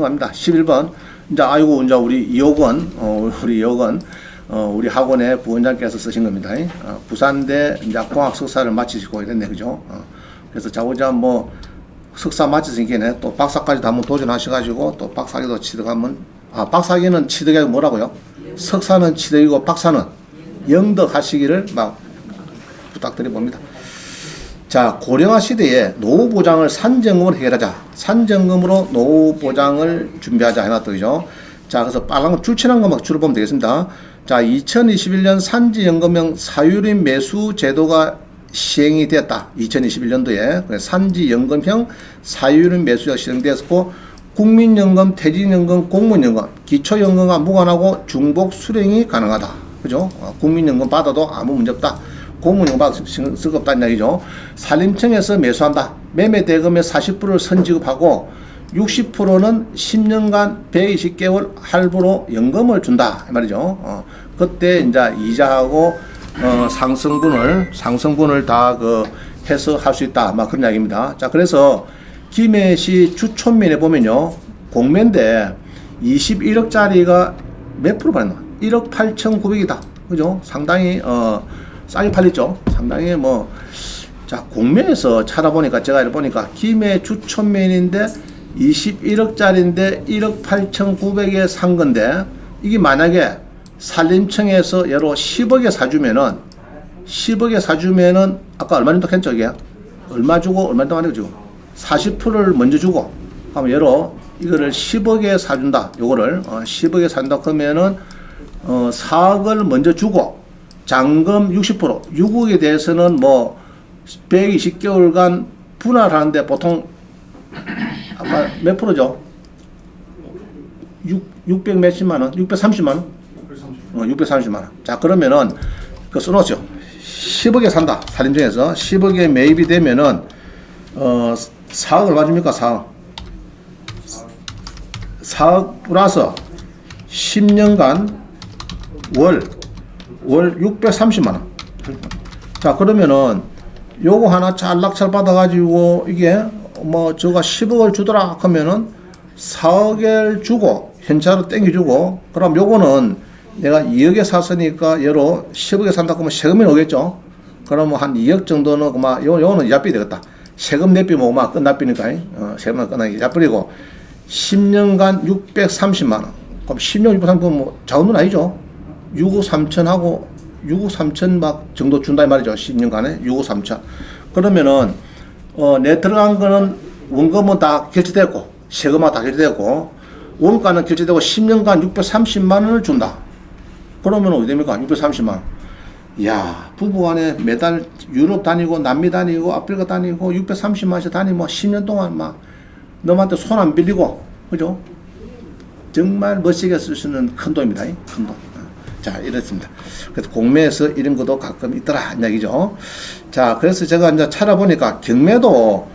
합니다. 11번. 이제 아이고 이제 우리 이호건 우리 학원의 부원장께서 쓰신 겁니다. 부산대 이제 공학 석사를 마치시고 이랬네, 그죠? 그래서 자고자 뭐 석사 마치시기에는 또 박사까지도 한번 도전하셔가지고 또 박사학위도 취득하면 박사학위는 취득이 뭐라고요? 석사는 취득이고 박사는 영덕하시기를 막 부탁드려봅니다. 자, 고령화 시대에 노후 보장을 산정금으로 해결하자. 산정금으로 노후 보장을 준비하자 해놨더죠. 자, 그래서 빨간 거 줄칠한 것만 주로 보면 되겠습니다. 자, 2021년 산지연금형 사유림 매수 제도가 시행이 되었다. 2021년도에 산지연금형 사유림 매수제가 시행되었고, 국민연금, 퇴직연금, 공무원연금, 기초연금과 무관하고 중복 수령이 가능하다. 그죠? 국민연금 받아도 아무 문제 없다. 공무원연금 받아도 쓸 없다는 이야기죠. 산림청에서 매수한다. 매매 대금의 40%를 선지급하고 60%는 10년간 120개월 할부로 연금을 준다. 이 말이죠. 그때 이제 이자하고 상승분을 다 해서 할 수 있다. 막 그런 이야기입니다. 자, 그래서 김해시 주촌면에 보면요. 공매인데 21억짜리가 몇 프로 받나? 1억 8,900이다. 그죠? 상당히, 싸게 팔렸죠? 상당히 자, 공매에서 찾아보니까, 제가 이렇게 보니까, 김해 주촌면인데 21억짜리인데 1억 8,900에 산 건데, 이게 만약에 산림청에서 예로 10억에 사주면은, 아까 얼마 정도 했죠, 이게? 얼마 주고, 얼마 정도 하는 거죠? 40%를 먼저 주고, 그럼 예로 이거를 10억에 사준다. 요거를, 10억에 산다. 그러면은, 4억을 먼저 주고, 잔금 60%, 6억에 대해서는 120개월간 분할하는데 보통, 아까 몇 프로죠? 600 몇십만 원? 630만 원? 630만 원. 자, 그러면은, 써놓죠. 10억에 산다. 산림청에서 10억에 매입이 되면은, 4억 얼마 줍니까? 4억 플러스 10년간 월 630만원. 자, 그러면은, 요거 하나 짤락짤 받아가지고, 이게, 저가 10억을 주더라 하면은, 4억을 주고, 현찰로 땡겨주고, 그럼 요거는 내가 2억에 샀으니까, 예로 10억에 산다 그러면 세금이 오겠죠? 그러면 한 2억 정도는, 요거는 이자비 되겠다. 세금 내비 끝납비니까, 세금은 끝나기 이자비고, 10년간 630만원. 그럼 10년 630은 작은 돈 아니죠? 6억 3천 하고 6억 3천 막 정도 준다 이 말이죠. 10년간에 6억 3천. 그러면은 내 들어간 거는 원금은 다 결제됐고 세금은 다 결제됐고 원가는 결제되고 10년간 630만 원을 준다. 그러면 어디 됩니까? 630만 원. 이야, 부부간에 매달 유럽 다니고 남미 다니고 아프리카 다니고 630만 원씩 다니고 10년 동안 막 너한테 손 안 빌리고, 그죠? 정말 멋지게 쓸 수 있는 큰 돈입니다. 큰 돈. 자, 이렇습니다. 그래서 공매에서 이런 것도 가끔 있더라, 이야기죠. 자, 그래서 제가 이제 찾아보니까 경매도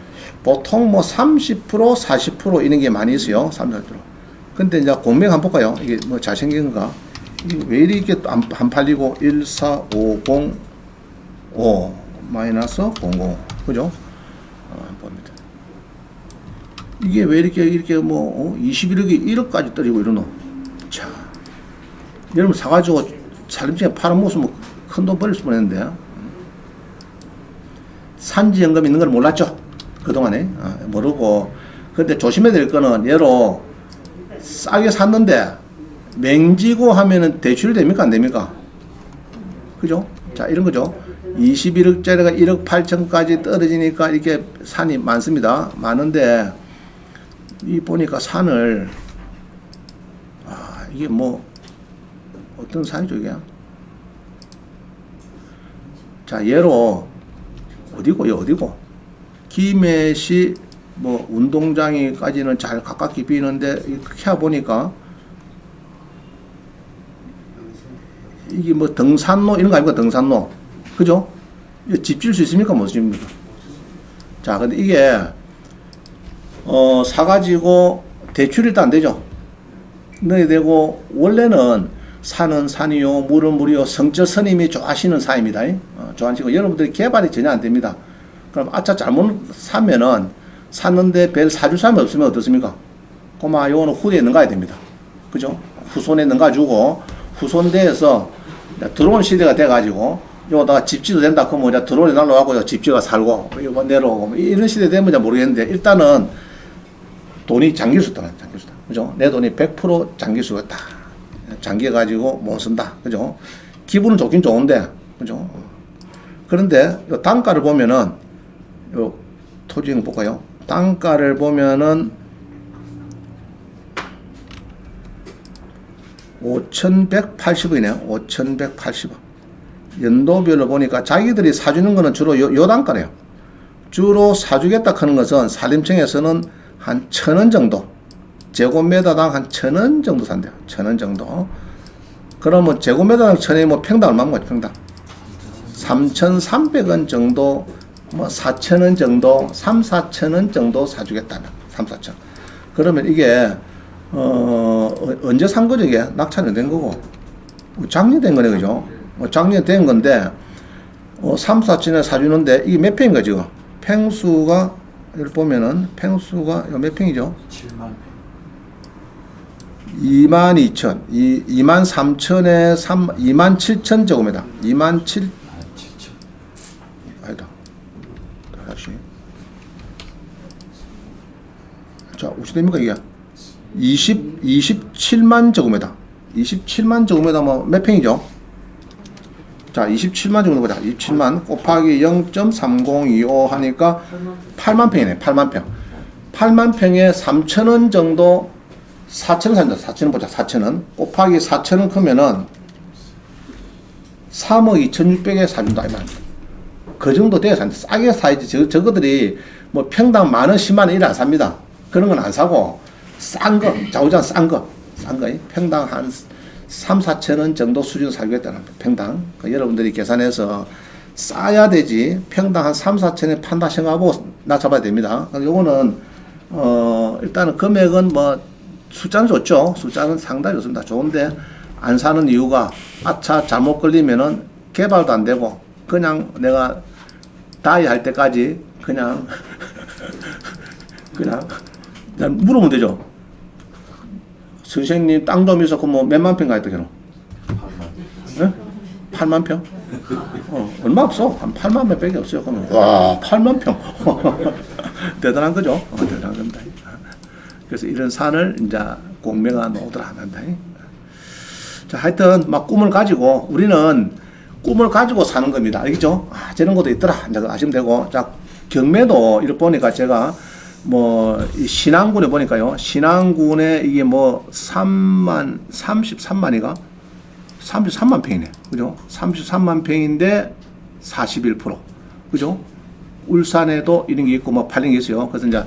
보통 30%, 40% 이런 게 많이 있어요. 30%. 근데 이제 공매가 한번 볼까요? 이게 잘생긴가? 이게 왜 이렇게 안 팔리고 14505 마이너스 00. 그죠? 봅니다. 이게 왜 이렇게 21억이 1억까지 떨어지고 이러노? 자. 여러분 사가지고 산림청에 파는 모습 큰 돈 벌릴 수 있는데 산지연금 있는 걸 몰랐죠? 그동안에 모르고. 근데 조심해야 될 거는 예로 싸게 샀는데 맹지고 하면은 대출이 됩니까 안 됩니까? 그죠? 자, 이런 거죠. 21억짜리가 1억 8천까지 떨어지니까 이렇게 산이 많습니다. 많은데 이 보니까 산을 이게 어떤 산이죠, 이게? 자, 예로, 어디고? 김해시, 운동장이까지는 잘 가깝게 비는데, 이렇게 해보니까, 이게 등산로, 이런 거 아닙니까? 등산로. 그죠? 집 지을 수 있습니까? 못 지습니까? 자, 근데 이게, 사가지고, 대출이 일단 안 되죠? 넣어야 되고, 원래는 산은 산이요, 물은 물이요, 성철 스님이 좋아하시는 사입니다. 좋아하시고, 여러분들이 개발이 전혀 안 됩니다. 그럼, 아차, 잘못 사면은, 샀는데 별 사줄 사람이 없으면 어떻습니까? 고마, 요거는 후대에 넘가야 됩니다. 그죠? 후손에 넘가주고, 후손대에서 들어온 시대가 돼가지고, 요다가 집지도 된다, 그러면 이제 드론이 날라가고 집지가 살고, 이거 내려오고, 이런 시대 되면 모르겠는데, 일단은 돈이 장기수다, 장기수다. 그죠? 내 돈이 100% 장기수였다. 잠겨가지고 못 쓴다. 그죠? 기분은 좋긴 좋은데, 그죠? 그런데, 요 단가를 보면은, 요 토지형 볼까요? 단가를 보면은, 5,180원이네요. 5,180원. 연도별로 보니까 자기들이 사주는 거는 주로 요 단가네요. 주로 사주겠다 하는 것은 산림청에서는 한 1,000원 정도. 제곱미터당 한 1,000원 정도 산대요. 1,000원 정도. 그러면 제곱미터당 1,000원이 뭐 평당 얼마인 거죠, 평당? 3,300원 정도, 뭐 4,000원 정도, 3,4,000원 정도 사주겠다는. 3,4,000원. 그러면 이게, 언제 산 거죠, 이게? 낙찰이 된 거고. 작년 된 거네, 그죠? 작년 된 건데, 3,4,000원에 사주는데, 이게 몇 평인가, 지금? 평수가, 여기 보면은, 평수가 몇 평이죠? 7만 평. 22,000, 23,000에 27,000 제곱미터. 27,000. 아니다. 다시. 자, 어찌 됩니까, 이게? 27만 제곱미터. 27만 제곱미터 뭐 몇 평이죠? 자, 27만 정도 보자. 27만 곱하기 0.3025 하니까 8만 평이네. 8만 평. 8만 평에 3,000원 정도 4,000원 산다. 4,000원 보자. 4,000원. 곱하기 4,000원 크면은 3억 2,600에 사준다. 이 말입니다. 그 정도 돼야 산다. 싸게 사야지. 저거들이 뭐 평당 만원, 10만원 이래 안 삽니다. 그런 건 안 사고, 싼 거, 좌우장 싼 거. 평당 한 3, 4,000원 정도 수준 사주겠다는 겁니다. 평당. 여러분들이 계산해서 싸야 되지. 평당 한 3, 4,000원 판다 생각하고 낮춰봐야 됩니다. 요거는, 일단은 금액은 뭐, 숫자는 좋죠. 숫자는 상당히 좋습니다. 좋은데, 안 사는 이유가, 아차, 잘못 걸리면은 개발도 안 되고, 그냥 내가 다이 할 때까지 그냥, 그냥 물으면 되죠. 선생님 땅 좀 있었고 뭐 몇만 평 가있다 걔는? 8만 평? 얼마 없어. 한 8만 평밖에 없어요. 그러면 와 8만 평. 대단한 거죠. 대단한 겁니다. 그래서 이런 산을 이제 공매가 노들 안 한다. 자, 하여튼 막 꿈을 가지고 우리는 꿈을 가지고 사는 겁니다. 알겠죠? 아, 저런 것도 있더라. 이제 아시면 되고. 자, 경매도 이렇게 보니까 제가 뭐, 신안군에 보니까요. 신안군에 이게 뭐, 33만이가? 33만 평이네. 그죠? 33만 평인데 41%. 그죠? 울산에도 이런 게 있고 뭐 팔린 게 있어요. 그래서 이제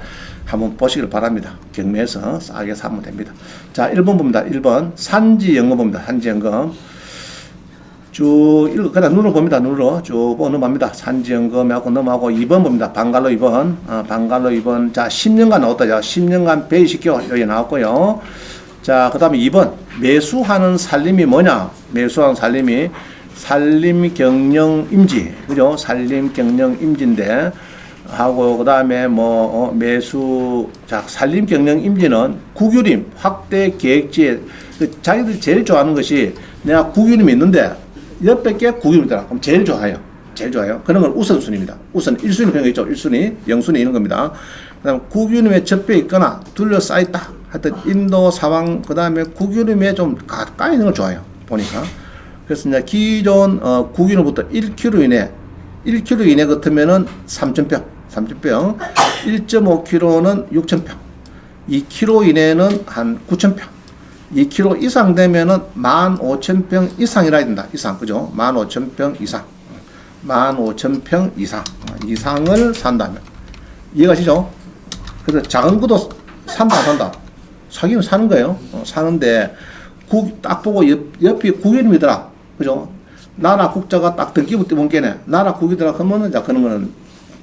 한번 보시길 바랍니다. 경매에서 싸게 사면 됩니다. 자, 1번 봅니다. 1번. 산지연금 봅니다. 산지연금. 쭉 그냥 눈으로 봅니다. 눈으로 쭉 넘어갑니다. 산지연금하고 넘어가고 2번 봅니다. 방갈로 2번. 방갈로 2번. 자, 10년간 나왔다. 자, 10년간 베이식교 여기 나왔고요. 자, 그 다음에 2번. 매수하는 살림이 뭐냐? 매수하는 살림이 산림경영임지. 그죠? 산림경영임지인데 하고 그 다음에 뭐 매수. 자, 산림경영임지는 국유림 확대 계획지에 자기들이 제일 좋아하는 것이 내가 국유림이 있는데 옆에 게 국유림이더라. 그럼 제일 좋아요. 제일 좋아요. 그런 건 우선순위입니다. 우선 1순위 그런 거 있죠. 1순위, 0순위 이런 겁니다. 그 다음에 국유림에 접해 있거나 둘러싸있다. 하여튼 인도, 사방, 그 다음에 국유림에 좀 가까이 있는 걸 좋아해요. 보니까. 그래서 이제 기존 국유림부터 1km 이내, 1km 이내 같으면은 3,000평, 3,000평, 1.5km는 6,000평, 2km 이내는 한 9,000평. 2km 이상 되면은 15,000평 이상이라 해야 된다. 이상, 그죠? 15,000평 이상. 15,000평 이상. 이상을 산다면. 이해가시죠? 그래서 작은 것도 산다, 안 산다? 사기는 사는 거예요. 사는데, 딱 보고 옆이 국유림이더라. 그죠? 나라 국자가 딱 등기부 띄운 게네. 나라 국이더라. 그러면은, 자, 그런 거는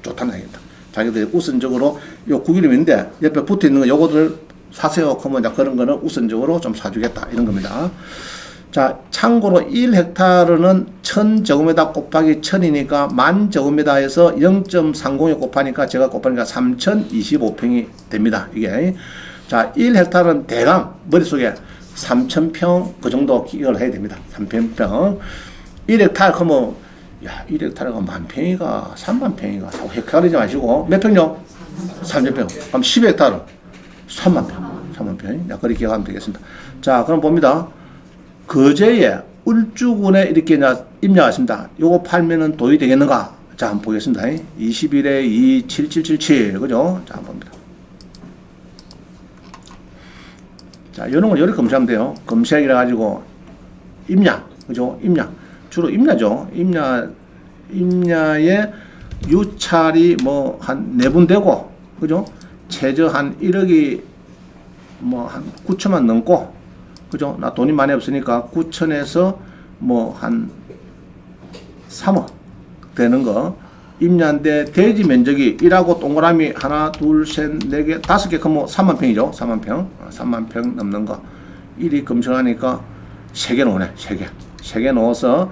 좋다는 얘기다. 자기들이 우선적으로 요 국유림인데, 옆에 붙어 있는 거 요거들 사세요. 그러면 그런 거는 우선적으로 좀 사주겠다. 이런 겁니다. 자, 참고로 1헥타르는 1000제곱미터 곱하기 1000이니까 10,000제곱미터에서 0.30에 곱하니까 제가 곱하니까 3025평이 됩니다. 이게. 자, 1헥타르는 대강 머릿속에 3000평 그 정도 기억을 해야 됩니다. 3000평. 1헥타르 그러면 야, 1헥타르가 10,000평이가 30,000평이가 헥타르지 마시고 몇 평요? 3000평. 그럼 10헥타르 30,000평. 30,000평. 야, 그렇게 기억하면 되겠습니다. 자, 그럼 봅니다. 거제에 울주군에 이렇게 입ля가 있습니다. 요거 팔면은 돈이 되겠는가? 자, 한번 보겠습니다. 21에 27777. 그죠? 자, 한번 봅니다. 자, 이런 걸 이렇게 검색하면 돼요. 검색이라 가지고 입냐. 그죠? 입냐. 주로 입냐죠. 입냐에 유찰이 뭐 한 4분 되고, 그죠? 최저 한 1억이 뭐 한 9천만 넘고, 그죠? 나 돈이 많이 없으니까 9천에서 뭐 한 3억 되는 거. 임야인데 대지 면적이 1하고 동그라미 하나, 둘, 셋, 네 개, 5개 크면 3만 평이죠. 3만 평. 3만 평 넘는 거. 1이 검증하니까 3개 넣으네. 3개. 3개 넣어서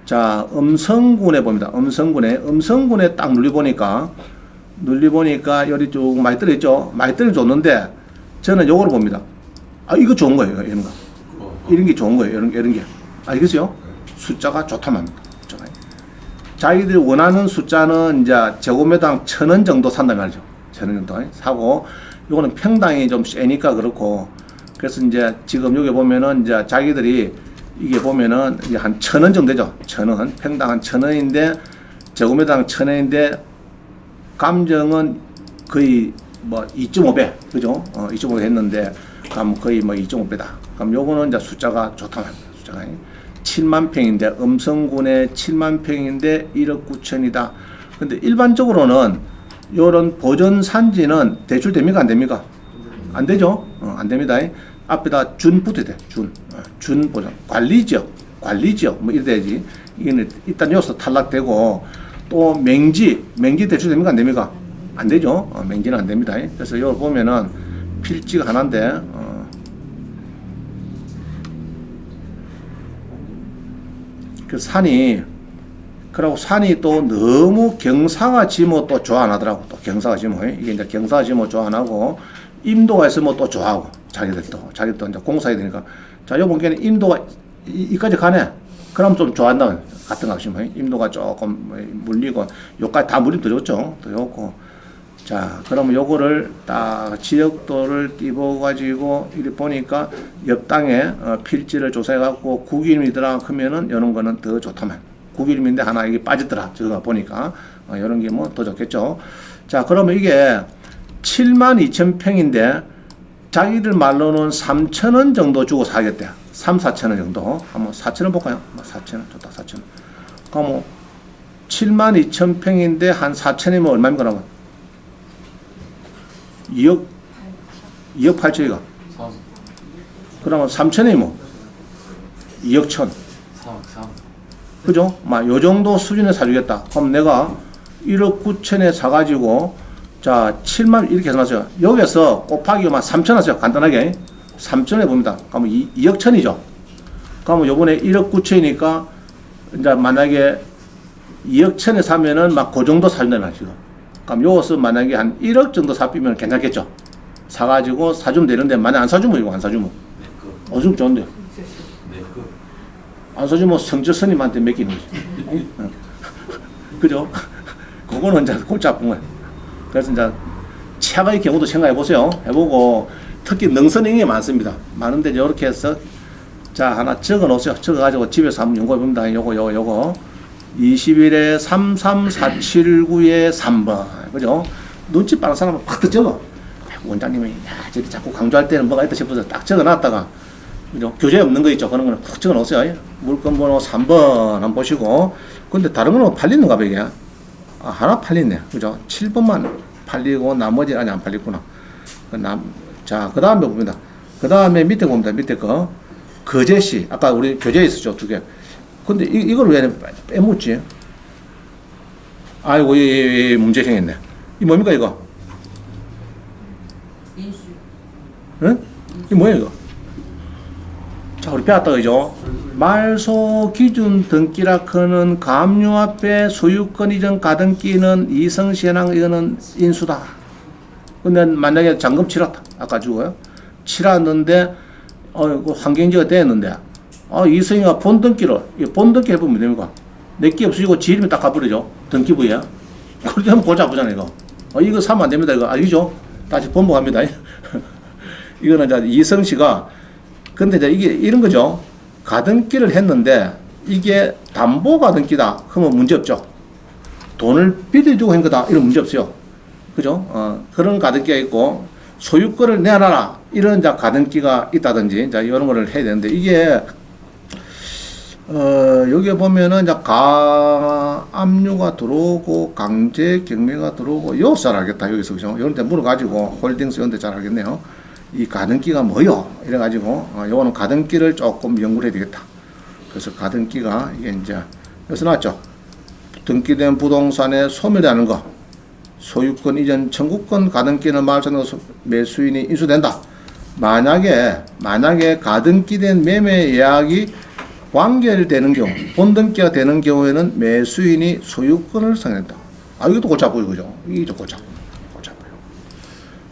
자, 음성군에 봅니다. 음성군에 딱 눌러보니까 여기 쭉 많이 떨어졌죠. 많이 떨어졌는데 저는 요거를 봅니다. 아, 이거 좋은 거예요. 이런 거. 이런 게 좋은 거예요. 이런 게. 알겠어요? 숫자가 좋다만 합니다. 숫자가. 자기들이 원하는 숫자는 이제 제곱미터당 1,000원 정도 산단 말이죠. 1,000원 정도 사고, 요거는 평당이 좀 세니까 그렇고, 그래서 이제 지금 여기 보면은 이제 자기들이 이게 보면은 이제 한 1,000원 정도 되죠. 1,000원. 평당 한 1,000원인데, 제곱미터당 1,000원인데, 감정은 거의 뭐 2.5배. 그죠? 2.5배 했는데, 그럼 거의 뭐 2.5배다. 그럼 요거는 이제 숫자가 좋다 말입니다. 숫자가 7만 평인데 음성군에 7만 평인데 1억 9천이다. 근데 일반적으로는 요런 보전 산지는 대출됩니까? 안 됩니까? 안 되죠? 안 됩니다. 앞에다 준 붙어야 돼. 준 보전. 관리지역 뭐 이래야지. 이거는 일단 여기서 탈락되고, 또 맹지 대출됩니까? 안 됩니까? 안 되죠? 맹지는 안 됩니다. 그래서 이걸 보면은 필지가 하나인데, 그 산이, 그러고 산이 또 너무 경사가 지면 또 좋아 안 하더라고. 또 경사가 지면, 이게 이제 경사가 지면 좋아 안 하고, 임도가 있으면 또 좋아하고, 자기들도 이제 공사해야 되니까. 자, 요 보기에는 임도가 이까지 가네. 그럼 좀 좋아한다. 같은 값이면. 임도가 조금 물리고, 요까지 다 물리면 더 좋죠. 더 좋고. 자, 그러면 요거를 딱 지역도를 띄워가지고 이렇게 보니까 옆 땅에 필지를 조사해갖고 9km더라 하면은 이런 거는 더 좋다만. 9km인데 하나 이게 빠지더라. 제가 보니까 이런 게 뭐 더 좋겠죠. 자, 그러면 이게 72,000평인데 자기들 말로는 3,000원 정도 주고 사겠대. 3,000~4,000원 정도. 한번 4,000원 볼까요? 4,000원 좋다. 4,000원. 그럼 72,000평인데 한 4,000원이면 얼마입니까? 그러면 2억 8천이가. 그러면 3천이 뭐 2억 1천. 그죠? 막 요 정도 수준에 사주겠다. 그럼 내가 1억 9천에 사가지고, 자, 7만 이렇게 해놨어요. 여기서 곱하기만 3천 하세요. 간단하게. 3천에 봅니다. 그러면 2억 천이죠. 그러면 요번에 1억 9천이니까, 이제 만약에 2억 천에 사면은 막 그 정도 사준다는 지금. 그럼 요것은 만약에 한 1억 정도 사비면 괜찮겠죠. 사가지고 사주면 되는데, 만약 안 사주면 이거 안 사주면. 어좀 좋은데. 안 사주면 성저 스님한테 맡기는 거지. 그죠? 그거는 이제 골치 아픈 거야. 그래서 이제 최악의 경우도 생각해 보세요. 해보고, 특히 능선행이 많습니다. 많은데 이렇게 해서, 자, 하나 적어 놓으세요. 적어가지고 집에서 한번 연구해 봅니다. 요거. 21에 33479에 3번. 그죠? 눈치 빠른 사람은 팍 적어. 원장님이, 야, 저기 자꾸 강조할 때는 뭐가 있다 싶어서 딱 적어 놨다가, 그죠? 교재 없는 거 있죠? 그런 거는 푹 적어 놓으세요. 물건 번호 3번 한번 보시고. 근데 다른 거는 팔리는가 봐, 이게. 아, 하나 팔리네. 그죠? 7번만 팔리고 나머지는 아직 안 팔리구나. 자, 그 다음에 봅니다. 그 다음에 밑에 봅니다. 밑에 거. 거제시. 아까 우리 교재에 있었죠? 2개. 근데 이걸 왜 빼묻지? 아이고, 문제 생겼네. 이 뭡니까, 이거? 인수. 응? 이 뭐야, 이거? 자, 우리 배웠다, 그죠? 말소 기준 등기라크는 가압류 앞에 소유권 이전 가등기는 이성시행한 이거는 인수다. 근데 만약에 잔금 치렀다. 아까 주고요. 치렀는데, 그 환경지가 됐는데, 이성이가 본등기를, 본등기 해보면 됩니까? 내게 없으시고 지 이름이 딱 가버리죠. 등기부에. 그렇게 하면 골치 아프잖아요, 이거. 이거 사면 안 됩니다, 이거. 알죠? 다시 번복합니다. 이거는 이제 이성씨가, 근데 이제 이게 이런 거죠. 가등기를 했는데, 이게 담보 가등기다. 그러면 문제 없죠. 돈을 빌려주고 한 거다. 이런 문제 없어요. 그죠? 그런 가등기가 있고, 소유권을 내놔라. 이런 자 가등기가 있다든지, 자, 이런 거를 해야 되는데, 이게, 여기에 보면은, 이제 가압류가 들어오고, 강제 경매가 들어오고, 요 잘 알겠다. 여기서, 그죠? 이런 데 물어가지고, 홀딩스 이런 데 잘 알겠네요. 이 가등기가 뭐요? 이래가지고, 요거는 가등기를 조금 연구를 해야 되겠다. 그래서 가등기가, 이게 이제, 여기서 나왔죠? 등기된 부동산에 소멸되는 거. 소유권 이전 청구권 가등기는 말하자면 매수인이 인수된다. 만약에 가등기된 매매 예약이 완결되는 경우, 본등기가 되는 경우에는 매수인이 소유권을 상환한다. 이것도 골치 아프죠, 그죠? 이게 좀 골치 아프죠.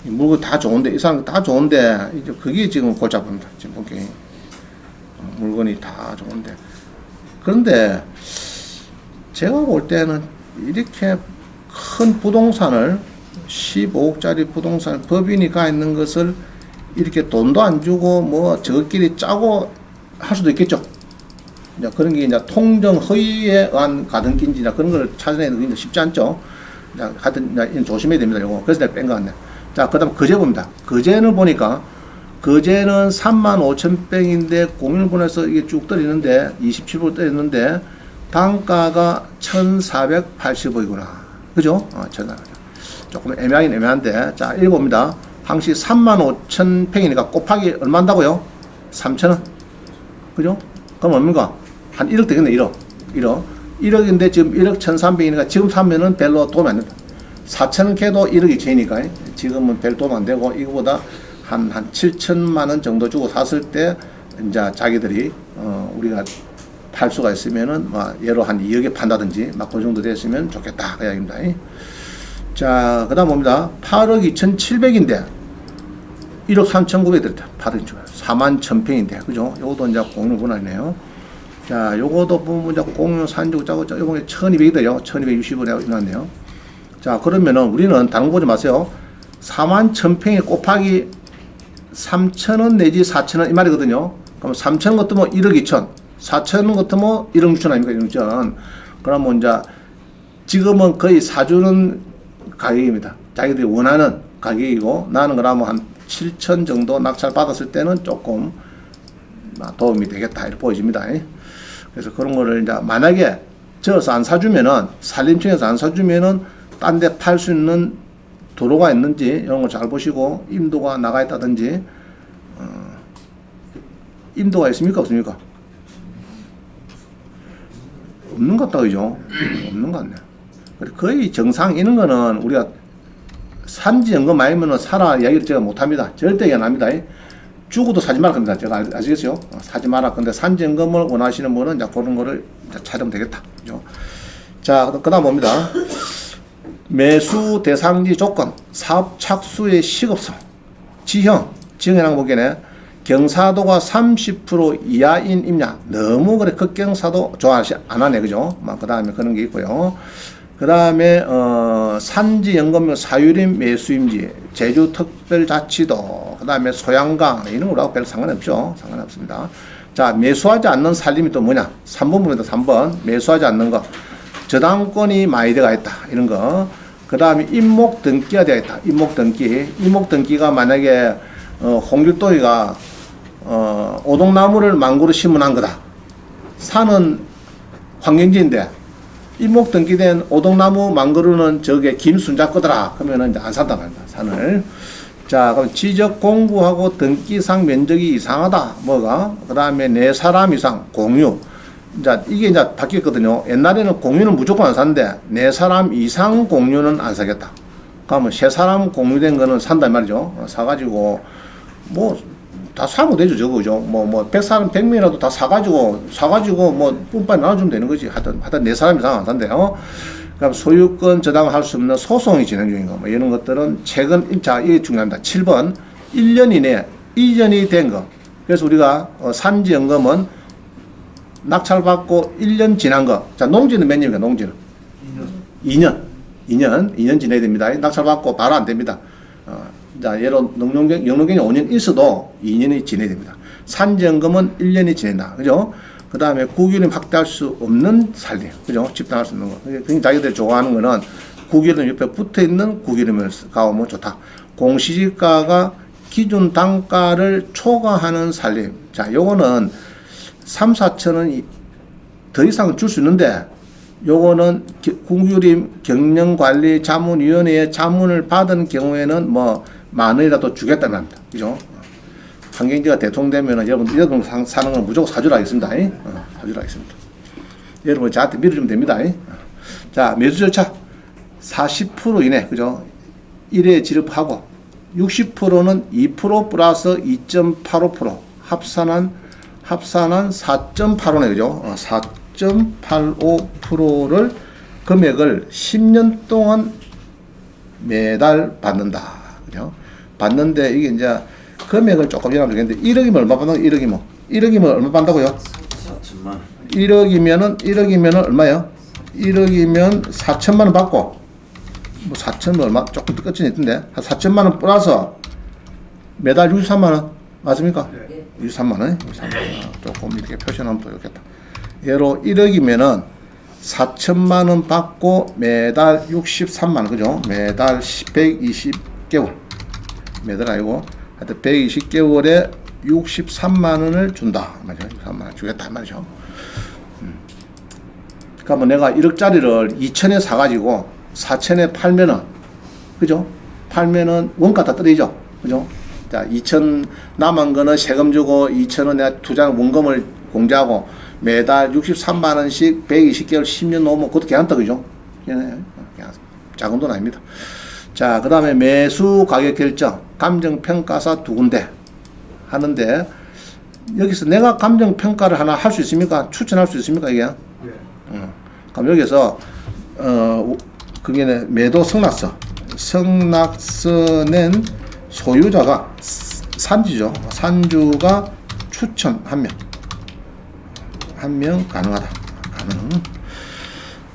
이 물건 다 좋은데, 이 사람 다 좋은데, 이제 그게 지금 골치 아픕니다. 지금 보기. 물건이 다 좋은데. 그런데, 제가 볼 때는 이렇게 큰 부동산을 15억짜리 부동산 법인이 가 있는 것을 이렇게 돈도 안 주고 뭐 저끼리 짜고 할 수도 있겠죠. 이제 그런 게 이제 통정 허위에 의한 가등기인지나 그런 걸 찾아내는 게 쉽지 않죠. 하여튼 이제 조심해야 됩니다. 요거. 그래서 내가 뺀 것 같네. 자, 그 다음 거제 봅니다. 거제는 보니까 거제는 35,000평인데 공인분에서 이게 쭉 떨어지는데 27% 떨어졌는데 단가가 1,480억이구나. 그죠? 1,400억. 조금 애매하긴 애매한데, 자, 읽어봅니다. 항시 35,000평이니까 곱하기 얼마 한다고요? 3,000원. 그죠? 그럼 얼마인가? 한 1억 되겠네, 1억. 1억인데 지금 1억 1,300이니까 지금 사면은 별로 도움이 안 된다. 4,000원 캐도 1억 2천이니까 지금은 별 도움 안 되고, 이거보다 한 7천만 원 정도 주고 샀을 때, 이제 자기들이, 우리가 팔 수가 있으면은, 예로 한 2억에 판다든지, 그 정도 됐으면 좋겠다. 그 이야기입니다. 자, 그 다음 봅니다. 8억 2,700인데, 1억 3,900 들었다. 8억 41,000평인데, 그죠? 요것도 이제 공유 분할이네요. 자, 요것도 보면 이제 공유 산지고 짜고, 요번에 1,200이더요. 1,260원에 나왔네요. 자, 그러면은 우리는 다른 거 보지 마세요. 41,000평에 곱하기 3,000원 내지 4,000원 이 말이거든요. 그럼 3,000원 같으면 1억 2천. 4,000원 같으면 1억 6천 아닙니까? 1억 6천. 그러면 이제 지금은 거의 사주는 가격입니다. 자기들이 원하는 가격이고, 나는 그러면 한 7천 정도 낙찰 받았을 때는 조금 도움이 되겠다. 이렇게 보여집니다. 그래서 그런 거를 이제 만약에 저어서 안 사주면은, 산림청에서 안 사주면은 딴 데 팔 수 있는 도로가 있는지 이런 거 잘 보시고, 임도가 나가 있다든지, 임도가 있습니까? 없습니까? 없는 것 같다, 그죠? 없는 것 같네. 거의 정상 이런 거는 우리가 산지 연금 아니면은 사라 이야기를 제가 못합니다. 절대 얘기 안 합니다. 죽어도 사지 말라 합니다. 제가 아시겠어요? 사지 마라. 근데 산지 연금을 원하시는 분은 이제 그런 거를 이제 찾으면 되겠다. 그죠? 자, 그 다음 봅니다. 매수 대상지 조건, 사업 착수의 시급성, 지형이라는 보기에는 경사도가 30% 이하인 임야. 너무 그래 극경사도 좋아하지 안 하네, 그죠? 그 다음에 그런 게 있고요. 그 다음에 산지 연금용 사유림 매수임지, 제주 특별자치도, 그 다음에 소양강 이런 거라고 별 상관없죠. 상관없습니다. 자, 매수하지 않는 살림이 또 뭐냐? 3번 보면 3번 매수하지 않는 거. 저당권이 많이 들어가 있다. 이런 거. 그 다음에 임목 등기가 되어 있다. 임목 등기가 만약에 홍길동이가 오동나무를 망고로 심어놓은 거다. 산은 환경지인데 임목 등기된 오동나무 망고로는 저게 김순자 거더라. 그러면은 이제 안 산다 말이다. 산을. 자, 그럼 지적 공부하고 등기상 면적이 이상하다. 뭐가? 그 다음에 4사람 이상 공유. 이제 이게 이제 바뀌었거든요. 옛날에는 공유는 무조건 안 샀는데 4사람 이상 공유는 안 사겠다. 그러면 3사람 공유된 거는 산다 말이죠. 사가지고 뭐 다 사면 되죠, 저거, 그죠? 100명이라도 다 사가지고, 뿜빠이 나눠주면 되는 거지. 하여튼, 네 사람 이상 안 산대요. 그럼 소유권 저당을 할 수 없는 소송이 진행 중인 거, 이런 것들은 최근, 자, 이게 중요합니다. 7번, 1년 이내 이전이 된 거. 그래서 우리가, 산지연금은 낙찰받고 1년 지난 거. 자, 농지는 몇 년입니까, 농지는? 2년 지내야 됩니다. 낙찰받고 바로 안 됩니다. 자, 예로 영농경이 5년 있어도 2년이 지내야 됩니다. 산지연금은 1년이 지낸다. 그죠? 그 다음에 국유림 확대할 수 없는 살림. 그죠? 집단할 수 없는 거. 그러니까 자기들이 좋아하는 거는 국유림 옆에 붙어 있는 국유림을 가오면 좋다. 공시지가가 기준 단가를 초과하는 살림. 자, 요거는 3, 4천은 더 이상 줄 수 있는데, 요거는 국유림 경영관리자문위원회의 자문을 받은 경우에는 만 원이라도 주겠다는 합니다. 그죠? 환경지가 대통령 되면은 여러분 사는 건 무조건 사주라 하겠습니다. 사주라 하겠습니다. 여러분 저한테 밀어주면 됩니다. 자, 매수 절차 40% 이내, 그죠? 1회 지급하고 60%는 2% 플러스 2.85% 합산한 4.85네, 그죠? 4.85%를 금액을 10년 동안 매달 받는다. 그죠? 받는데 이게 이제 금액을 조금 이해하면 되겠는데 1억이면 얼마 받는다고? 1억이면 얼마 받는다고요? 4천만. 1억이면은 얼마요? 1억이면 4천만 원 받고 4천만 얼마? 조금 끝이 있던데 한 4천만 원 플러스 매달 63만 원 맞습니까? 네. 63만 원? 63만 원. 조금 이렇게 표시하면 더 좋겠다. 예로 1억이면은 4천만 원 받고 매달 63만 원, 그죠? 매달 120개월. 매달 아니고, 하여튼 120개월에 63만 원을 준다. 맞죠? 63만 원 주겠다. 말이죠. 그러니까 내가 1억짜리를 2천에 사가지고 4천에 팔면은, 그죠? 팔면은 원가 다 떨어지죠? 그죠? 자, 2천 남은 거는 세금 주고 2천원 내가 투자한 원금을 공제하고 매달 63만 원씩 120개월 10년 넘으면 그것도 괜찮다, 그죠? 그냥 작은 돈 아닙니다. 자, 그 다음에 매수 가격 결정, 감정평가사 2군데 하는데, 여기서 내가 감정평가를 하나 할 수 있습니까? 추천할 수 있습니까, 이게? 네. 그럼 여기서, 그게 매도 성낙서. 성낙서 낸 소유자가 산지죠. 산주가 추천 한 명 가능하다. 가능.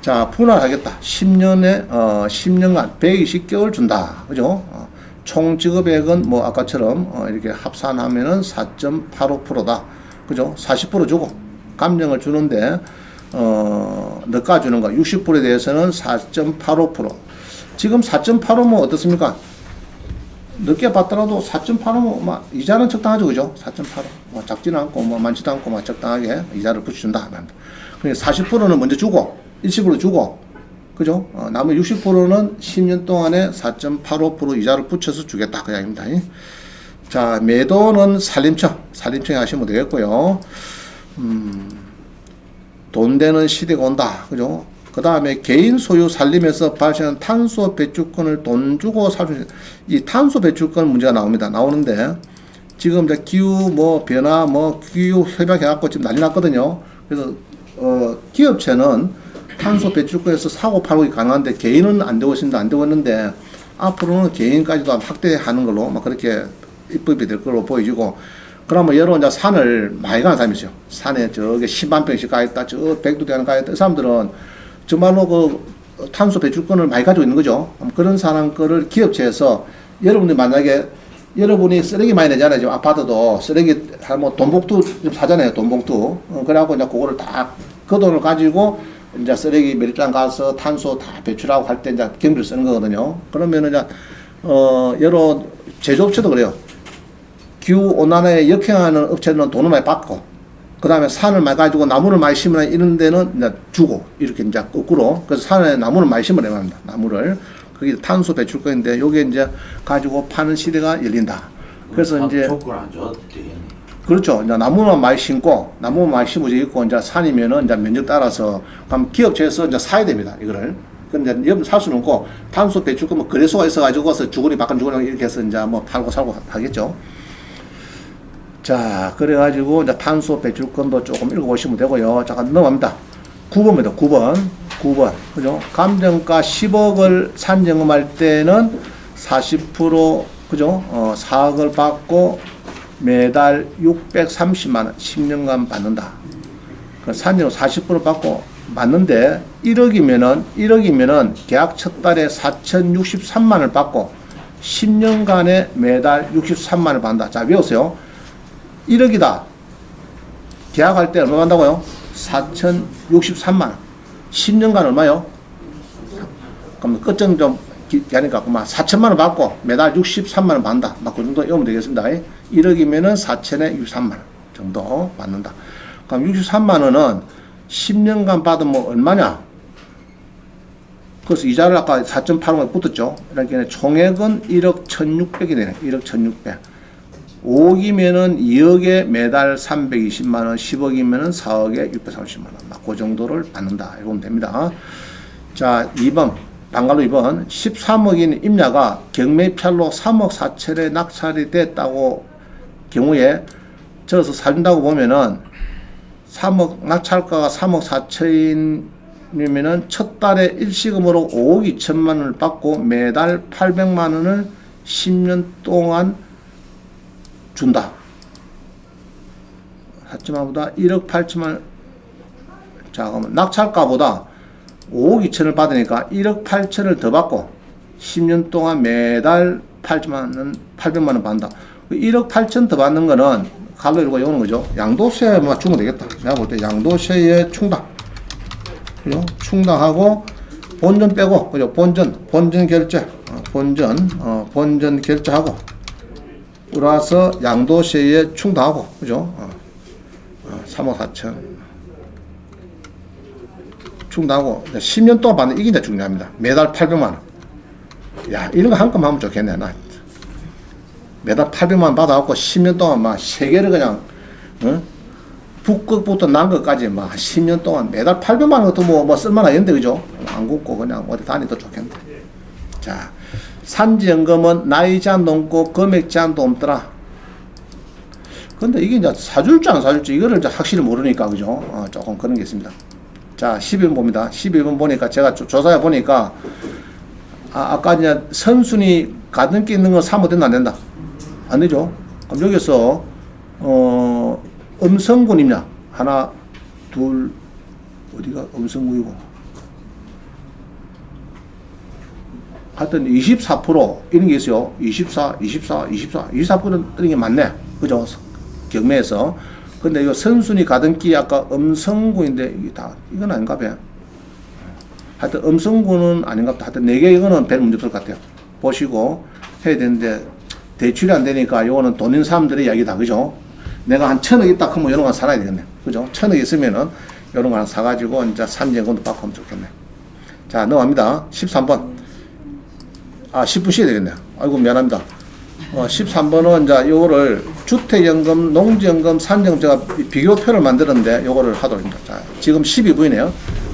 자, 분할하겠다. 10년간 120개월 준다. 그죠? 총 지급액은 아까처럼 이렇게 합산하면은 4.85%다. 그죠? 40% 주고 감정을 주는데 너가 주는 거 60%에 대해서는 4.85%. 지금 4.85면 어떻습니까? 늦게 받더라도 4.85면 이자는 적당하죠, 그죠? 4.85. 작지는 않고 많지도 않고 적당하게 이자를 붙여준다. 그러니까 40%는 먼저 주고 1시% 주고, 그죠? 나머지 60%는 10년 동안에 4.85% 이자를 붙여서 주겠다. 그 이야기입니다. 자, 매도는 산림청에 하시면 되겠고요. 돈 되는 시대가 온다. 그죠? 그 다음에 개인 소유 산림에서 발생한 탄소 배출권을 돈 주고 살 수 있는, 이 탄소 배출권 문제가 나오는데, 지금 이제 기후 변화 기후 협약해갖고 지금 난리 났거든요. 그래서, 기업체는 탄소 배출권에서 사고 팔고가 가능한데 개인은 안 되고 있습니다. 안 되고 있는데 앞으로는 개인까지도 확대하는 걸로 그렇게 입법이 될 걸로 보여지고, 그러면 여러분 이제 산을 많이 가는 사람이 있어요. 산에 저기 10만 평씩 가있다, 저 100두대는 가있다. 이 사람들은 정말로 그 탄소 배출권을 많이 가지고 있는 거죠. 그런 사람 거를 기업체에서 여러분이 만약에 여러분이 쓰레기 많이 내잖아요. 지금 아파트도 쓰레기 돈봉투 좀 사잖아요. 돈봉투. 그래갖고 이제 그거를 다 그 돈을 가지고 이제 쓰레기 매립장 가서 탄소 다 배출하고 할 때 이제 경비를 쓰는 거거든요. 그러면은 이제 여러 제조업체도 그래요. 기후 온난화에 역행하는 업체는 돈을 많이 받고, 그 다음에 산을 많이 가지고 나무를 많이 심으면 이런 데는 이제 주고, 이렇게 이제 거꾸로. 그래서 산에 나무를 많이 심으려고 합니다. 나무를. 그게 탄소 배출권인데, 요게 이제 가지고 파는 시대가 열린다. 그래서 이제. 조건 안 줘도 되겠네. 그렇죠. 이제 나무만 많이 심고, 나무만 많이 심어져 있고, 이제 산이면은 이제 면적 따라서, 그럼 기업체에서 이제 사야 됩니다. 이거를. 근데 여러분 살 수는 없고, 탄소 배출권 거래소가 있어가지고, 주거니 바깥 주거니 이렇게 해서 이제 팔고 살고 하겠죠. 자, 그래가지고 이제 탄소 배출권도 조금 읽어보시면 되고요. 잠깐 넘어갑니다. 9번입니다. 9번. 그죠? 감정가 10억을 산정음할 때는 40% 그죠? 4억을 받고 매달 630만원 10년간 받는다. 그 산정 40% 받고 맞는데 1억이면은 계약 첫 달에 4,063만원을 받고 10년간에 매달 63만원을 받는다. 자, 외우세요. 1억이다. 계약할 때 얼마 받는다고요? 4,063만원. 10년간 얼마요? 그럼 끝정 좀 하니까 그만 4천만원 받고 매달 63만원 받는다. 막 그 정도 외우면 되겠습니다. 1억이면은 4천에 63만원 정도 받는다. 그럼 63만원은 10년간 받으면 얼마냐? 그래서 이자를 아까 4.8원에 붙었죠. 그러니까 총액은 1억 1,600이 되네. 1억 1,600. 5억이면은 2억에 매달 320만원, 10억이면은 4억에 630만원. 막 그 정도를 받는다. 이러면 됩니다. 자, 2번. 방갈로 2번. 13억인 임야가 경매편로 3억 4천에 낙찰이 됐다고 경우에 저서 사준다고 보면은 3억, 낙찰가가 3억 4천이면은 첫 달에 일시금으로 5억 2천만 원을 받고 매달 800만 원을 10년 동안 준다. 4천만보다 1억 8천만. 자, 그러면 낙찰가보다 5억 2천을 받으니까 1억 8천을 더 받고 10년 동안 매달 800만 원 받는다. 1억 8천 더 받는 거는 갈로 이러고 이거는 거죠. 양도세만 주면 되겠다. 내가 볼 때 양도세에 충당. 그죠? 충당하고 본전 빼고, 그죠? 본전 결제. 본전 결제하고. 플러스 양도세에 충당하고. 그죠? 3억 4천. 충당하고. 10년 동안 받는 이게 이제 중요합니다. 매달 800만 원. 야, 이런 거 한 건 하면 좋겠네. 나. 매달 800만 받아갖고 10년 동안 막 세계를 그냥 북극부터 남극까지 막 10년 동안 매달 800만 원 같은 뭐 쓸만하겠는데 그죠? 안 굽고 그냥 어디 다니도 좋겠네. 자, 산지연금은 나이 제한도 없고 금액 제한도 없더라. 근데 이게 이제 사줄지 안 사줄지 이거를 이제 확실히 모르니까 그죠? 조금 그런 게 있습니다. 자, 12번 봅니다. 12번 보니까 제가 조사해 보니까 아까 이제 선순위 가등기 있는 거 사면 된다 안 된다? 안 되죠. 그럼 여기서 음성군이냐? 하나, 둘, 어디가 음성군이고? 하여튼 24% 이런 게 있어요. 24% 뜨는 게 맞네. 그죠? 경매에서. 근데 이거 선순위 가등기 아까 음성군인데 이게 다 이건 아닌가 봐요. 하여튼 음성군은 아닌가 보다. 하여튼 4개 이거는 별 문제 없을 것 같아요. 보시고 해야 되는데 대출이 안 되니까 요거는 돈 있는 사람들의 이야기다. 그죠? 내가 한 1,000억 있다 하면 이런 거 하나 사놔야 되겠네. 그죠? 1,000억 있으면은 이런 거 하나 사가지고 이제 산재금도 받고 하면 좋겠네. 자, 넘어갑니다. 13번. 10분 쉬어야 되겠네. 아이고, 미안합니다. 13번은 이제 요거를 주택연금, 농지연금, 산정금 제가 비교표를 만들었는데 요거를 하도록 합니다. 자, 지금 12분이네요.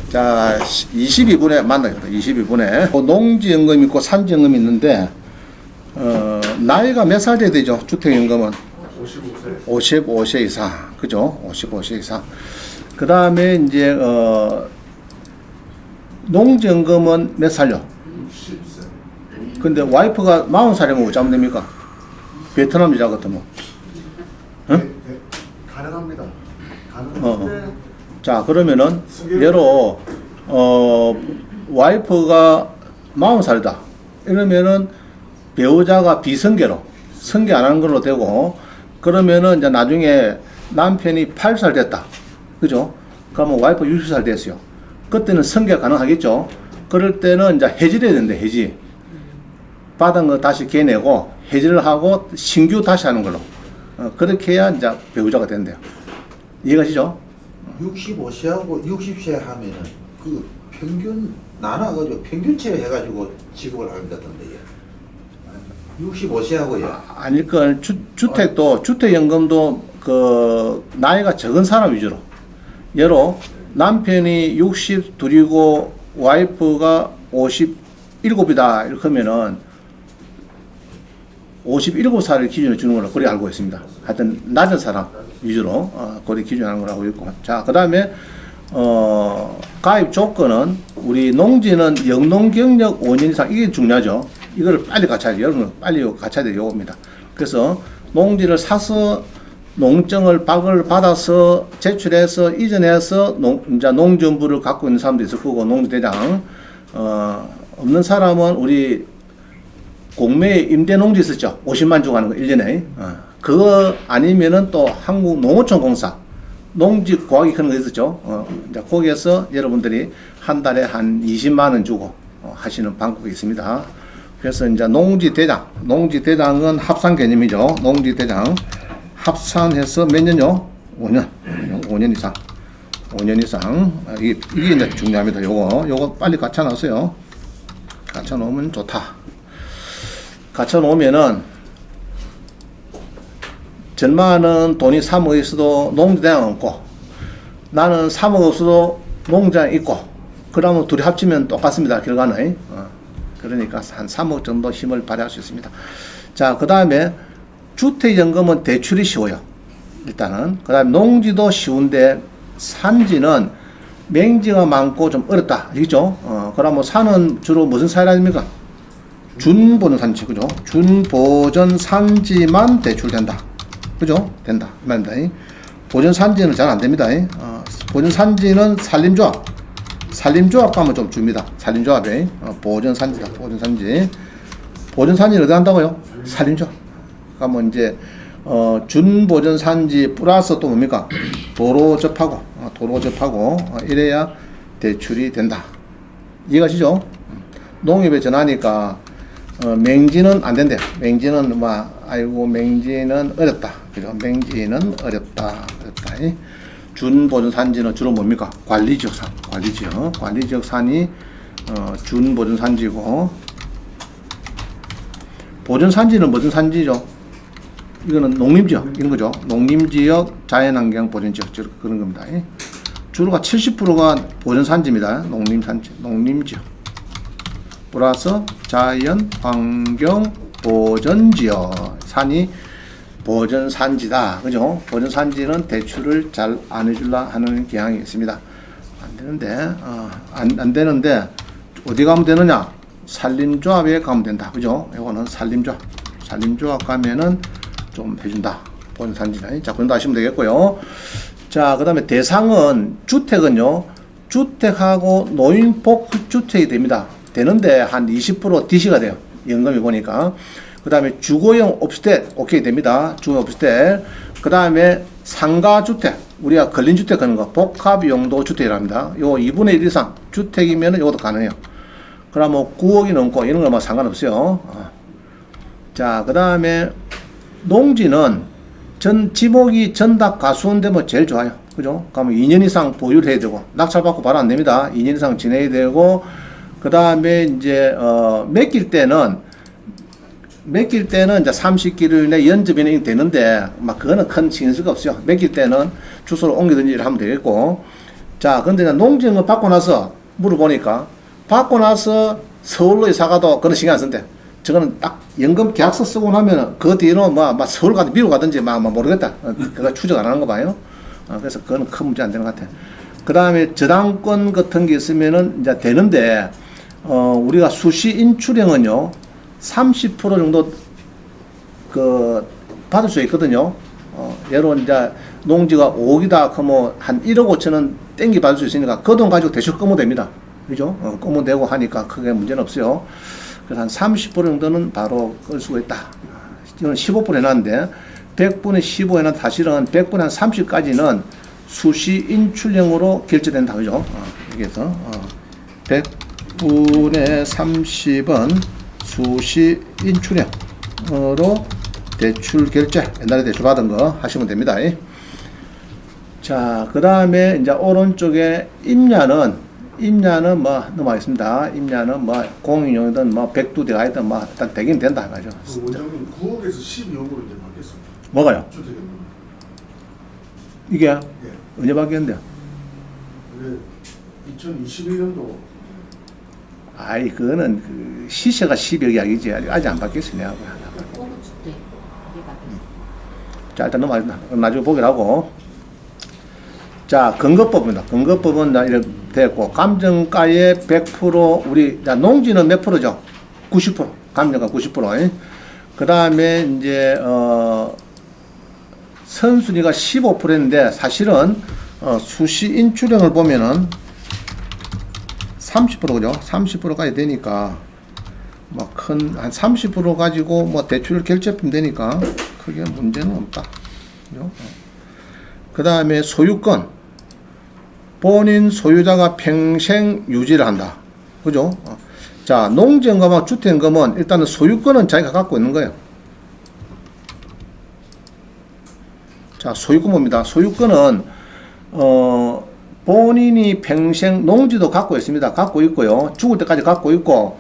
자, 22분에 만나겠다. 22분에. 농지연금 있고 산지연금이 있는데, 나이가 몇 살 돼야 되죠? 주택연금은? 55세 이상. 그죠? 55세 이상. 그 다음에 이제, 농지연금은 몇 살요? 60세. 근데 와이프가 40살이면 어쩌면 됩니까? 베트남 여자 같으면. 응? 가능합니다. 가능한데. 자, 그러면은, 예로, 와이프가 40살이다. 이러면은, 배우자가 비성계로, 성계 안 하는 걸로 되고, 그러면은 이제 나중에 남편이 8살 됐다. 그죠? 그러면 와이프 60살 됐어요. 그때는 성계 가능하겠죠? 그럴 때는 이제 해지해야 되는데, 해지. 받은 거 다시 개내고, 해지를 하고, 신규 다시 하는 걸로. 그렇게 해야 이제 배우자가 된대요. 이해가시죠? 65세하고 60세 하면은 그 평균 나눠가지고 평균치를 해가지고 지급을 한다던데. 65세하고요. 아닐 건 주택도 주택연금도 그 나이가 적은 사람 위주로. 예로 남편이 62이고 와이프가 57이다 이렇게 하면은 57살을 기준으로 주는 걸로 그리 알고 있습니다. 하여튼 낮은 사람 위주로 그리 기준하는 걸 알고 있고. 자, 그 다음에 가입 조건은 우리 농지는 영농 경력 5년 이상, 이게 중요하죠. 이거를 빨리 갖춰야 돼요. 여러분 빨리 갖춰야 돼요. 요겁니다. 그래서 농지를 사서 농증을 박을 받아서 제출해서 이전해서 이제 농정부를 갖고 있는 사람도 있을 거고, 농지대장 없는 사람은 우리 공매에 임대농지 있었죠. 50만 주고 하는 거 1년에. 그거 아니면은 또 한국농어촌공사 농지 구하기 그런 거 있었죠. 이제 거기에서 여러분들이 한 달에 한 20만 원 주고 하시는 방법이 있습니다. 그래서 이제 농지대장은 합산 개념이죠. 농지대장 합산해서 몇 년요? 5년 이상. 5년 이상. 이게 이제 중요합니다. 요거 빨리 갖춰 놨어요. 갖춰 놓으면 좋다. 갖춰 놓으면은 전마는 돈이 3억 있어도 농지대장 없고, 나는 3억 없어도 농장 있고, 그러면 둘이 합치면 똑같습니다. 결과는. 그러니까 한 3억 정도 힘을 발휘할 수 있습니다. 자, 그 다음에 주택연금은 대출이 쉬워요. 일단은. 그 다음에 농지도 쉬운데 산지는 맹지가 많고 좀 어렵다. 알겠죠? 그러면 산은 주로 무슨 사이라 합니까? 준보전 산지, 그죠? 준보전 산지만 대출된다. 그죠? 된다. 이 말입니다. 보전 산지는 잘 안 됩니다. 보전 산지는 산림조합 가면 좀 줍니다. 산림조합에. 보전 산지다. 보전 산지. 보전 산지는 어디 한다고요? 산림조합. 가면 이제, 준보전 산지 플러스 또 뭡니까? 도로 접하고, 이래야 대출이 된다. 이해가시죠? 농협에 전하니까, 맹지는 안 된대요. 맹지는 맹지는 어렵다. 그죠? 맹지는 어렵다. 준보전 산지는 주로 뭡니까? 관리지역 산이 준보전 산지고, 보전 산지는 무슨 산지죠? 이거는 농림지역 이런 거죠. 농림지역, 자연환경 보전지역 그런 겁니다. 주로가 70%가 보전 산지입니다. 농림지역 플러스 자연환경 보전지역. 산이 보전 산지다. 그죠? 보전 산지는 대출을 잘 안 해줄라 하는 경향이 있습니다. 안 되는데 어디 가면 되느냐? 산림조합에 가면 된다. 그죠? 이거는 산림조합 가면은 좀 해준다. 보전 산지다. 자, 그런다 하시면 되겠고요. 자, 그 다음에 대상은 주택은요, 주택하고 노인복주택이 됩니다. 되는데 한 20% DC가 돼요. 연금이 보니까. 그 다음에 주거용 오피스텔 오케이 됩니다. 주거용 오피스텔. 그 다음에 상가주택, 우리가 근린주택 하는 거 복합용도 주택이랍니다. 요 2분의 1 이상 주택이면 이것도 가능해요. 그러면 9억이 넘고 이런 거 뭐 상관없어요. 자, 그 다음에 농지는 지목이 전답 가수원 되면 제일 좋아요. 그죠? 그러면 2년 이상 보유를 해야 되고, 낙찰받고 바로 안 됩니다. 2년 이상 지내야 되고, 그 다음에 이제, 맡길 때는 이제 30기를 내 연접이 되는데, 그거는 큰 신경쓰기 없어요. 맡길 때는 주소를 옮기든지 하면 되겠고. 자, 근데 농지는 받고 나서 물어보니까, 받고 나서 서울로 이사 가도 그런 신경 안 쓴대. 저거는 딱 연금 계약서 쓰고 나면 그 뒤로 서울 가든 미국 가든지 모르겠다. 그거 추적 안 하는 거 봐요. 그래서 그거는 큰 문제 안 되는 것 같아. 그 다음에 저당권 같은 게 있으면은 이제 되는데, 우리가 수시 인출형은요, 30% 정도 받을 수 있거든요. 예로 이제 농지가 5억이다 그러면 한 1억 5천원 땡기 받을 수 있으니까 그 돈 가지고 대출 끄면 됩니다. 그죠? 끄면 되고 하니까 크게 문제는 없어요. 그래서 한 30% 정도는 바로 끌 수가 있다. 이건 15% 해놨는데 100분의 15 해놨는데 사실은 100분의 한 30까지는 수시 인출형으로 결제된다. 그죠? 여기에서 100분의 30은 수시 인출형으로 대출 결제, 옛날에 대출 받은 거 하시면 됩니다. 자, 그 다음에 이제 오른쪽에 임야는 넘어가겠습니다. 임야는 공인용이든 백두대가 있든 일단 되긴 된다. 맞죠? 원장님 9억에서 12억으로 이제 바뀌었습니다. 뭐가요? 주택연금. 이게 예. 언제 바뀌었는데요? 근데 2021년도 그거는 시세가 10억이 아니지. 아직 안 바뀌었어요. 내가. 자, 일단 넘어가겠습니다. 나중에 보기로 하고. 자, 근거법입니다. 근거법은 이렇게 됐고, 감정가의 100%, 우리, 자, 농지는 몇 프로죠? 90%. 감정가 90%. 그 다음에, 이제, 선순위가 15%인데, 사실은, 수시 인출형을 보면은, 30%죠? 30%까지 되니까, 뭐, 한 30% 가지고, 뭐, 대출 결제품 되니까, 크게 문제는 없다. 그죠? 그 다음에 소유권. 본인 소유자가 평생 유지를 한다. 그죠? 자, 농지연금하고 주택연금은 일단은 소유권은 자기가 갖고 있는 거예요. 자, 소유권 봅니다. 소유권은, 본인이 평생 농지도 갖고 있습니다. 갖고 있고요. 죽을 때까지 갖고 있고,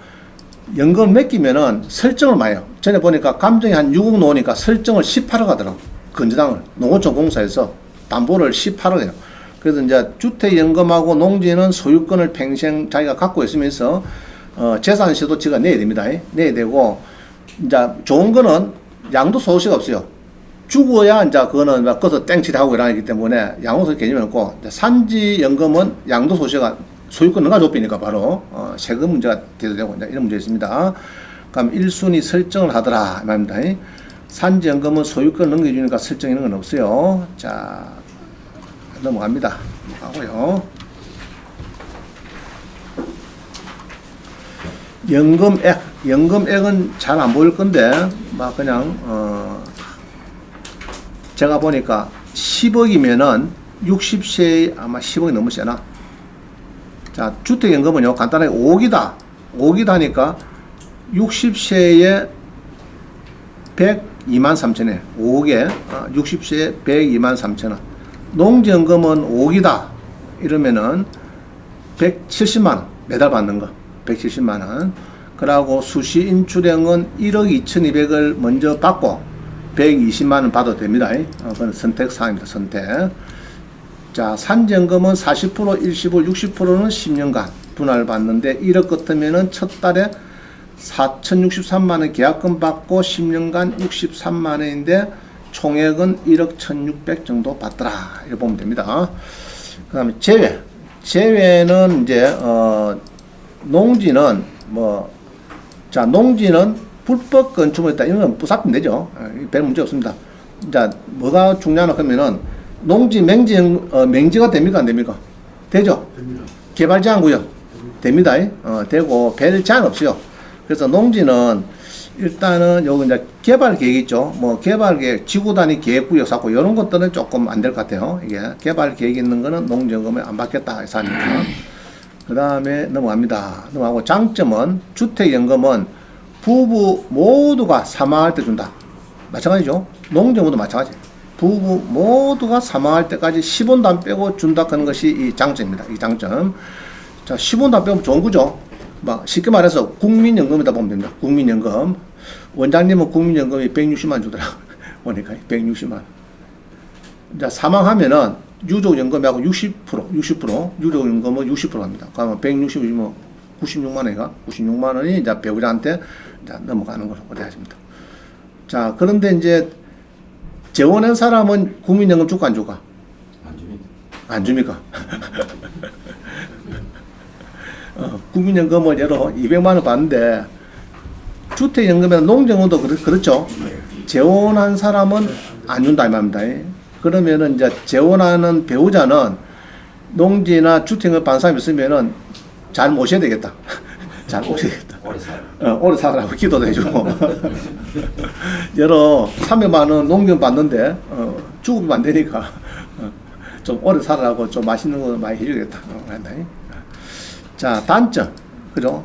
연금을 맡기면은 설정을 많이 해요. 전에 보니까 감정이 한 6억 나오니까 설정을 18억 하더라고. 건조당을. 농어촌공사에서 담보를 18억 해요. 그래서 이제 주택연금하고 농지는 소유권을 평생 자기가 갖고 있으면서, 재산세도 지가 내야 됩니다. 내야 되고, 이제 좋은 거는 양도소득세가 없어요. 죽어야 이제 그거는 거기서 땡치하고 일어나기 때문에 양도소득 개념이 없고, 산지연금은 양도소득세가 소유권 능가좁히니까 바로 세금 문제가 돼도 되고 이런 문제 있습니다. 그럼 1순위 설정을 하더라 이 말입니다. 산지연금은 소유권 넘겨주니까 설정 이런 건 없어요. 자, 넘어갑니다. 하고요. 연금액은 잘 안 보일 건데, 막 그냥 제가 보니까 10억이면은 60세에 아마 10억이 넘을 세나. 자, 주택연금은요, 간단하게 5억이다. 5억이다 하니까 60세에 102만 3천원. 5억에 60세에 102만 3천원. 농지연금은 5억이다. 이러면은 170만원. 매달 받는 거. 170만원. 그러고 수시인출형은 1억 2,200을 먼저 받고 120만원 받아도 됩니다. 그건 선택사항입니다. 선택. 자, 산지연금은 40%, 일시불, 60%는 10년간 분할 받는데 1억 같으면은 첫 달에 4,063만원 계약금 받고 10년간 63만원인데 총액은 1억 1,600 정도 받더라. 이렇게 보면 됩니다. 그 다음에 제외는 이제, 농지는 자, 농지는 불법 건축물 있다. 이런 건 부사하면 되죠. 별 문제 없습니다. 자, 뭐가 중요하나 하면은 농지 맹지가 됩니까? 안 됩니까? 되죠? 됩니다. 개발 제한 구역 됩니다. 되고 별 제한 없어요. 그래서 농지는 일단은 요거 이제 개발 계획 있죠. 뭐 개발 계획, 지구 단위 계획 구역 쌓고 이런 것들은 조금 안 될 것 같아요. 이게 개발 계획 있는 거는 농지연금에 안 받겠다 해서 하니까. 그 다음에 넘어가고 장점은 주택연금은 부부 모두가 사망할 때 준다. 마찬가지죠. 농지연금도 마찬가지. 부부 모두가 사망할 때까지 10원도 안 빼고 준다 하는 것이 이 장점입니다. 이 장점. 자, 10원도 안 빼면 좋은 거죠. 막 쉽게 말해서 국민연금이다 보면 됩니다. 국민연금. 원장님은 국민연금이 160만 주더라고요. 보니까 160만. 자, 사망하면은 유족연금하고 60%, 유족연금은 60% 합니다. 그러면 160이면 96만 원인가? 96만 원이 이제 배우자한테 이제 넘어가는 걸로 하십니다. 자, 그런데 이제 재혼한 사람은 국민연금 줄까 안 줄까? 안 줍니다. 안 줍니까? 국민연금을 예로 200만 원 받는데 주택연금이나 농지연금도 그렇죠. 재혼한 사람은 안 준다 이 말입니다. 그러면은 이제 재혼하는 배우자는 농지나 주택을 받는 사람이 있으면은 잘 모셔야 되겠다. 잘 모셔야 되겠다. 오래 살아. 오래 살아라고 기도도 해주고. 여러 300만 원 농지연 받는데 죽으면 안 되니까 좀 오래 살아라고 좀 맛있는 거 많이 해주겠다. 자, 단점. 그죠?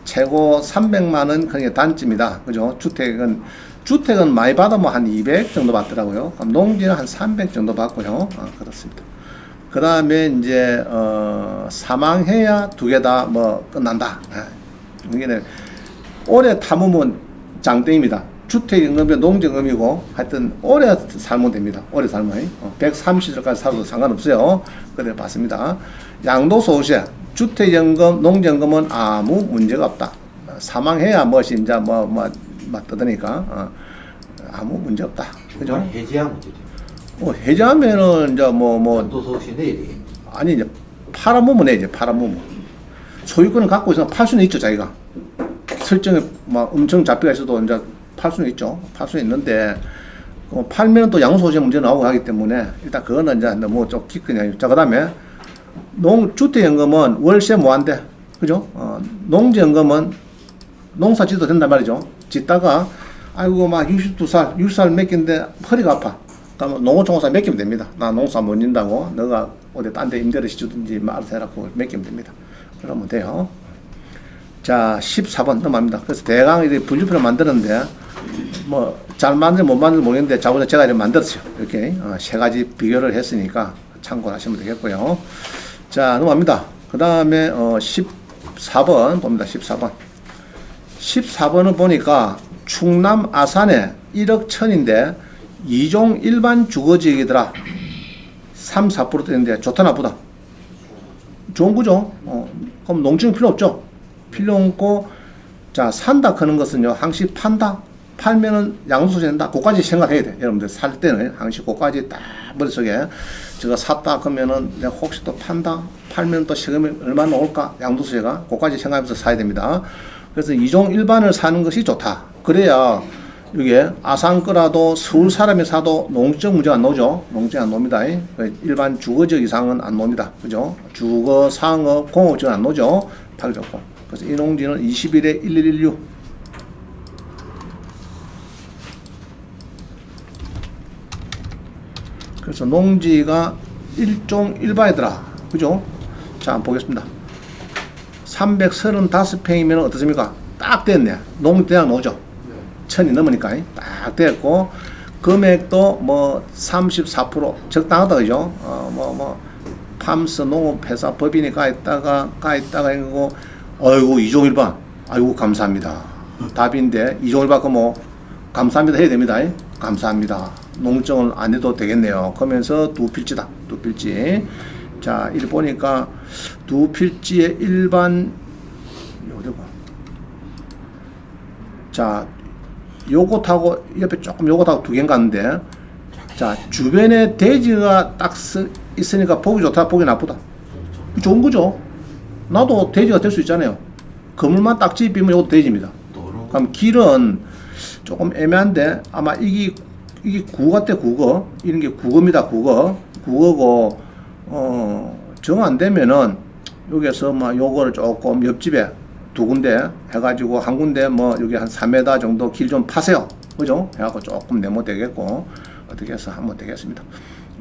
최고 300만 원 그게 단점이다. 그죠? 주택은 많이 받으면 한 200 정도 받더라고요. 그럼 농지는 한 300 정도 받고요. 그렇습니다. 그 다음에 이제, 사망해야 두 개 다 뭐 끝난다. 이게 오래 담으면 장땡입니다. 주택연금이 농지연금이고 하여튼 오래 살면 됩니다. 오래 살면 130살까지 살아도 상관없어요. 그래 봤습니다. 양도소득세 주택연금, 농지연금은 아무 문제가 없다. 사망해야 뭐시 이제 뭐 떠드니까 아무 문제 없다. 그죠? 정말 해지하면 어떻게 돼요? 해제하면은 이제 전도서 없이 내일이 아니 이제 팔아보면 이제 팔아보면 소유권을 갖고 있으면 팔 수는 있죠 자기가 설정에 막 엄청 잡히가 있어도 이제 팔 수는 있죠. 팔 수는 있는데 팔면 또 양도소득 문제 나오고 하기 때문에 일단 그거는 이제 너무 좀 깊거든요. 자 그다음에 주택연금은 월세 무한대 그죠? 농지연금은 농사 짓도 된단 말이죠. 짓다가 아이고 막 62살 60살 몇 개인데 허리가 아파. 그러면 농어촌공사 맡기면 됩니다. 나 농사 못 짓는다고 너가 어디 딴 데 임대를 시주든지 알아서 해라고 맡기면 됩니다. 그러면 돼요. 자 14번 넘어갑니다. 그래서 대강 이제 분류표를 만드는데 뭐 잘 만들 못 만들 모르겠는데 자고로 제가 이렇게 만들었어요. 이렇게 세 가지 비교를 했으니까 참고를 하시면 되겠고요. 자 넘어갑니다. 그 다음에 14번 봅니다. 14번은 보니까 충남 아산에 1억 1,000인데 2종 일반 주거지역이더라. 3, 4% 되는데 좋다 나쁘다? 좋은 거죠. 그럼 농지는 필요 없죠. 필요 없고 자 산다 크는 것은요 항시 판다 팔면은 양도소득 낸다. 그까지 생각해야 돼. 여러분들 살 때는 항시 그까지 딱 머릿속에 제가 샀다 그러면은 내가 혹시 또 판다 팔면 또 세금이 얼마나 나올까 양도소득가 그까지 생각하면서 사야 됩니다. 그래서 2종 일반을 사는 것이 좋다. 그래야 이게 아산 거라도 서울 사람이 사도 농지적 문제가 안 나오죠. 농지가 안 나옵니다. 일반 주거지역 이상은 안 나옵니다. 그죠? 주거, 상업, 공업지역은 안 나오죠. 팔기 좋고. 그래서 이 농지는 21에 1116. 그래서 농지가 1종 1바이더라. 그죠? 자, 한번 보겠습니다. 335평이면 어떻습니까? 딱 됐네. 농대양 나오죠. 1,000이 넘으니까 딱 됐고 금액도 뭐 34% 적당하다 그죠? 팜스 농업회사 법인이 있다가 이거 아이고 2종 일반 아이고 감사합니다. 답인데 2종 일반 뭐 감사합니다 해야 됩니다. 감사합니다. 농정을 안 해도 되겠네요. 그러면서 두 필지다. 두 필지. 자, 이 보니까 두 필지의 일반 자, 요것하고 옆에 조금 요것하고 두 개인 같은데 자, 주변에 대지가 딱 있으니까 보기 좋다, 보기 나쁘다. 좋은 거죠. 나도 대지가 될 수 있잖아요. 건물만 딱 집이면 이것도 대지입니다. 그럼 길은 조금 애매한데 아마 이게 국어 같아, 국어. 이런 게 국어입니다, 국어. 국어고 정 안 되면은 여기서 막 요거를 조금 옆집에 두 군데 해가지고 한 군데 뭐 여기 한 3m 정도 길 좀 파세요. 그죠? 해갖고 조금 내면 되겠고 어떻게 해서 하면 되겠습니다.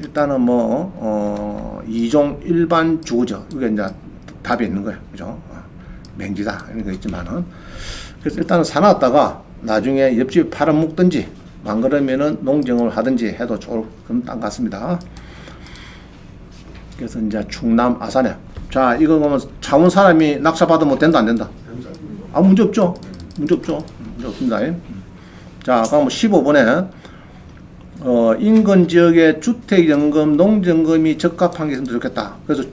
일단은 2종 일반 주거죠. 이게 이제 답이 있는 거예요. 그죠? 맹지다. 이런 거 있지만은. 그래서 일단은 사놨다가 나중에 옆집에 팔아먹든지 안 그러면은 농정을 하든지 해도 좋을 그런 땅 같습니다. 그래서 이제 충남 아산에. 자, 이거 보면 차원 사람이 낙찰 받으면 된다, 안 된다? 문제 없죠? 문제 없죠? 문제 없습니다. 자, 그럼 15번에, 인근 지역에 주택연금, 농지연금이 적합한 게 있으면 좋겠다. 그래서,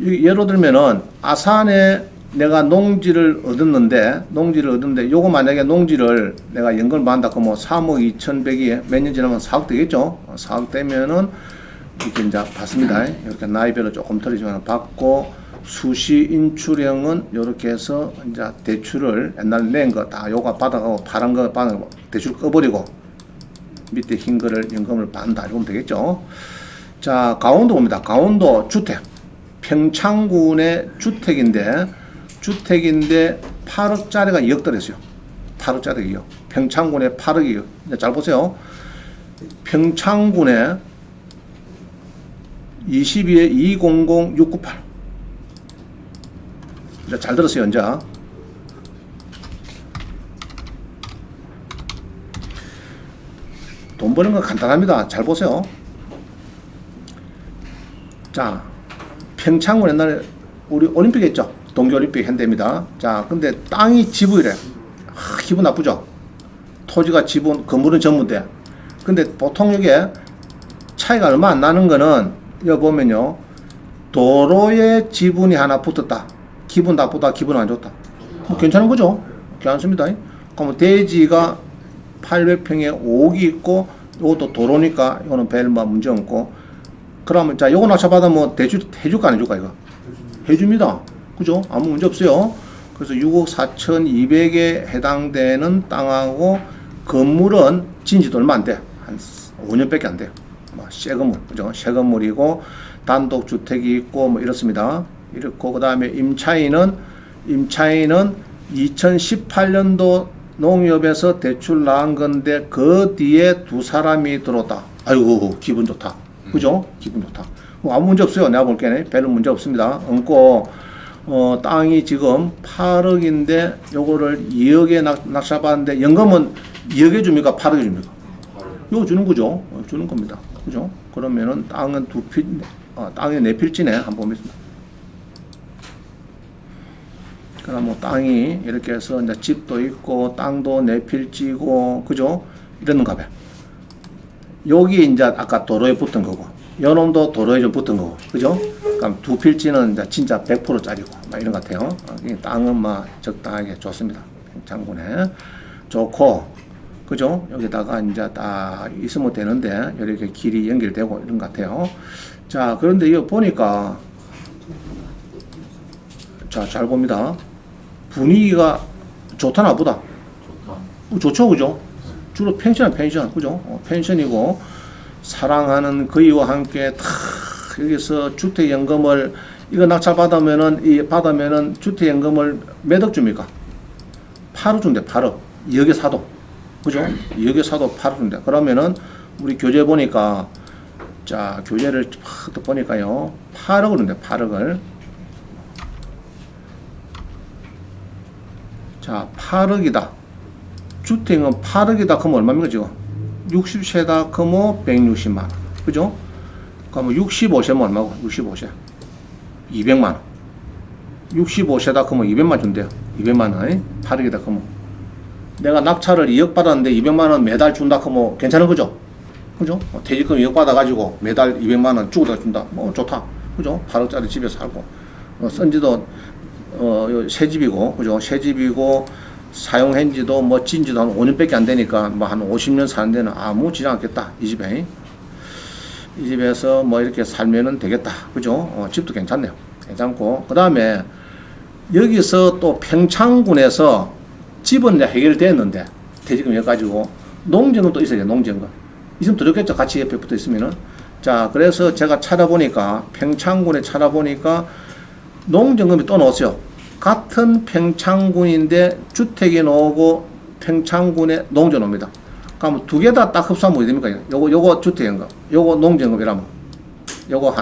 예로 들면은, 아산에 내가 농지를 얻었는데, 요거 만약에 농지를 내가 연금을 받는다, 그러면 3억 2,100이 몇 년 지나면 4억 되겠죠? 4억 되면은, 이렇게 이제 받습니다. 이렇게 나이별로 조금 틀리지만 받고 수시 인출형은 이렇게 해서 이제 대출을 옛날에 낸 거 다 요거 받아가고 파란 거 받아가고 대출 꺼버리고 밑에 흰 거를 연금을 받는다 이러면 되겠죠. 자, 강원도입니다. 강원도 주택 평창군의 주택인데 8억짜리가 2억 들었어요. 8억짜리 2억. 평창군의 8억이요. 잘 보세요. 평창군의 22에 200698. 잘 들었어요, 이제. 돈 버는 건 간단합니다. 잘 보세요. 자, 평창군 옛날에 우리 올림픽 했죠? 동계올림픽 현대입니다. 자, 근데 땅이 지부이래. 기분 나쁘죠? 토지가 지분, 건물은 전부인데. 근데 보통 이게 차이가 얼마 안 나는 거는 여기 보면요. 도로에 지분이 하나 붙었다. 기분 나쁘다, 기분 안 좋다. 뭐 괜찮은 거죠? 괜찮습니다. 그럼 대지가 800평에 5억이 있고 요것도 도로니까 이거는 별 뭐 문제 없고 그러면 자 요거 낙찰받으면 뭐 대출 해줄까 안 해줄까 이거? 해줍니다. 그죠? 아무 문제 없어요. 그래서 6억 4,200에 해당되는 땅하고 건물은 진지도 얼마 안 돼. 한 5년밖에 안 돼요. 새 건물, 그죠? 새 건물이고 단독 주택이 있고 뭐 이렇습니다. 이렇고 그다음에 임차인은 2018년도 농협에서 대출 나온 건데 그 뒤에 두 사람이 들어왔다. 아이고 기분 좋다. 그죠? 기분 좋다. 뭐 아무 문제 없어요. 내가 볼 때는 별로 문제 없습니다. 얹고 땅이 지금 8억인데 요거를 2억에 낙찰받았는데 연금은 2억에 줍니까? 8억에 줍니까? 요거 주는 거죠. 주는 겁니다. 그죠? 그러면은 땅은 땅이 네 필지네. 한번 보겠습니다. 그럼 뭐 땅이 이렇게 해서 이제 집도 있고 땅도 네 필지고 그죠? 이러는가 봐요. 여기 이제 아까 도로에 붙은 거고 요놈도 도로에 좀 붙은 거고 그죠? 그럼 두 필지는 이제 진짜 100%짜리고 막 이런 것 같아요. 땅은 막 적당하게 좋습니다. 장군에 좋고 그죠? 여기다가 이제 딱 있으면 되는데 이렇게 길이 연결되고 이런 것 같아요. 자 그런데 이거 보니까 자 잘 봅니다. 분위기가 좋다 나보다 좋죠 그죠? 주로 펜션 그죠? 펜션이고 사랑하는 그이와 함께 다 여기서 주택연금을 이거 낙찰 받으면은 주택연금을 몇 억 줍니까? 8억 준대 8억 2억에 사도 그죠? 2억에 사도 8억 준대. 그러면은 우리 교재 보니까 자 교재를 또 보니까요 8억을 준대 8억을 자 8억이다 주택은 8억이다 그러면 얼마입니까 지금 60세다 그러면 160만원 그죠? 그러면 65세면 얼마고 65세 200만원 65세다 그러면 200만원 준대요 200만원 8억이다 그러면 내가 낙찰을 2억 받았는데 200만원 매달 준다 그러면 괜찮은 거죠? 그죠? 퇴직금 2억 받아가지고 매달 200만원 주고 준다 뭐 좋다 그죠? 8억짜리 집에 살고 선지도 새 집이고 그죠? 새 집이고 사용한 지도 뭐 진지도 한 5년밖에 안 되니까 뭐 한 50년 사는 데는 아무 지장 않겠다 이 집에 이 집에서 뭐 이렇게 살면은 되겠다 그죠? 집도 괜찮네요 괜찮고 그 다음에 여기서 또 평창군에서 집은 이제 해결됐는데 퇴직금 여기가지고 농지는 또 있어야 돼 농지금 있으면 더 좋겠죠 같이 옆에 붙어 있으면은 자 그래서 제가 찾아보니까 평창군에 찾아보니까 농지금이 또 나왔어요. 같은 평창군인데 주택이 나오고 평창군에 농지 나옵니다. 그러면 두 개 다 딱 흡수하면 어디 됩니까? 요거 주택연금, 요거 농지연금이라면 요거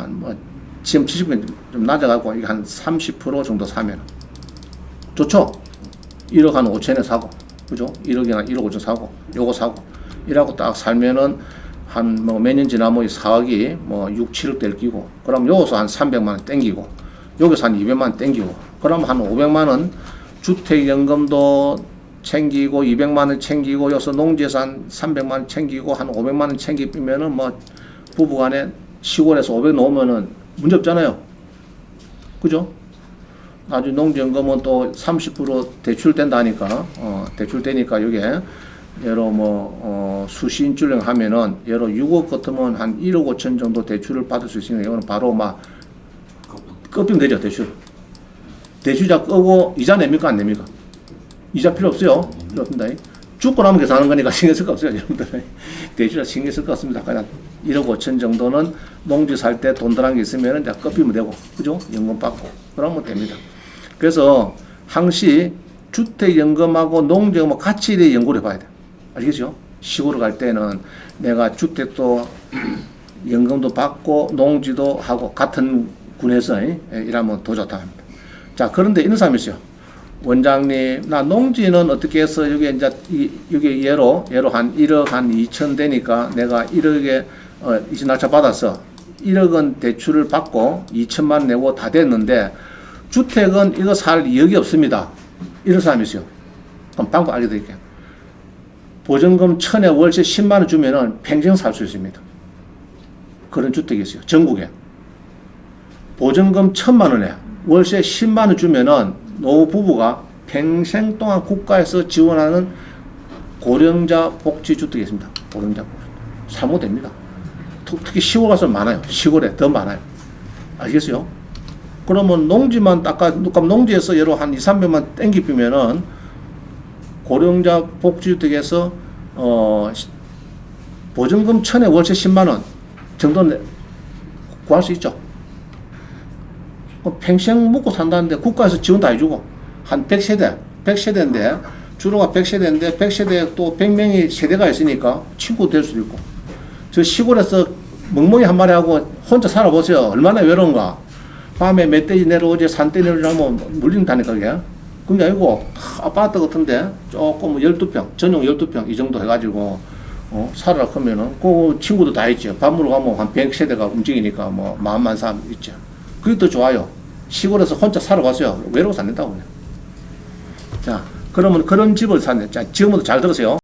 뭐 지금 70% 좀 낮아가고 이게 한 30% 정도 사면 좋죠? 1억 한 5천에 사고 그죠? 1억이나 1억 5천 사고 요거 사고 이라고 딱 살면은 한 뭐 몇 년 지나면 4억이 뭐 6, 7억 될 끼고 그럼 여기서 한 300만원 땡기고 여기서 한 200만원 땡기고 그럼 한 500만원 주택연금도 챙기고 200만원 챙기고 여기서 농지에서 한 300만원 챙기고 한 500만원 챙기면은 뭐 부부간에 시골에서 500 놓으면은 문제 없잖아요. 그죠? 나중에 농지연금은 또 30% 대출된다니까 대출되니까 이게 예로 뭐 수신줄령 하면은 예로 6억 같으면 한 1억 5천 정도 대출을 받을 수 있으니까 이거는 바로 막 끄빙 되죠 대출. 대출자 끄고 이자 냅니까 안 냅니까? 이자 필요 없어요. 필요 없습니다. 죽고 나면 계산하는 거니까 신경 쓸 거 없어요 여러분들. 대출자 신경 쓸 거 없습니다. 그냥 1억 5천 정도는 농지 살 때 돈 들어간 게 있으면은 이제 끄비면 되고 그죠? 연금 받고 그러면 됩니다. 그래서 항시 주택연금하고 농지연금 같이 연구를 해봐야 돼. 아시겠죠? 시골을 갈 때는 내가 주택도 연금도 받고 농지도 하고 같은 군에서 일하면 더 좋다 합니다. 자 그런데 이런 사람이 있어요. 원장님 나 농지는 어떻게 해서 여기 이제 여기 예로 한 1억 한 2천 되니까 내가 1억에 이제 낙찰 받았어. 1억은 대출을 받고 2천만 내고 다 됐는데 주택은 이거 살 2억이 없습니다. 이런 사람이 있어요. 그럼 방법 알려드릴게요. 보증금 1,000에 월세 10만원 주면은 평생 살 수 있습니다. 그런 주택이 있어요. 전국에. 보증금 1,000만원에 월세 10만원 주면은 노부부가 평생 동안 국가에서 지원하는 고령자 복지주택이 있습니다. 고령자 복지주택. 사모 됩니다. 특히 시골 가서 많아요. 시골에 더 많아요. 아시겠어요? 그러면 농지만 아까 농지에서 예로 한 2, 300만 땡기면은 고령자 복지주택에서 보증금 1,000에 월세 10만 원 정도 구할 수 있죠. 평생 먹고 산다는데 국가에서 지원 다 해주고 한 100세대인데 주로가 100세대인데 100세대에 또 100명이 세대가 있으니까 친구 될 수도 있고. 저 시골에서 멍멍이 한 마리 하고 혼자 살아보세요. 얼마나 외로운가. 밤에 멧돼지 내려오지 산떼 내려오면 물린다니까 그게. 그게 아니고 아파트 같은데 조금 12평 전용 12평 이 정도 해가지고 살아라 하면은 그 친구도 다 있죠. 밤으로 가면 한 100세대가 움직이니까 뭐 마음만 사람 있죠. 그게 더 좋아요. 시골에서 혼자 살아봤어요. 외로워서 안 된다고 그냥. 자, 그러면 그런 집을 샀네. 자, 지금부터 잘 들으세요.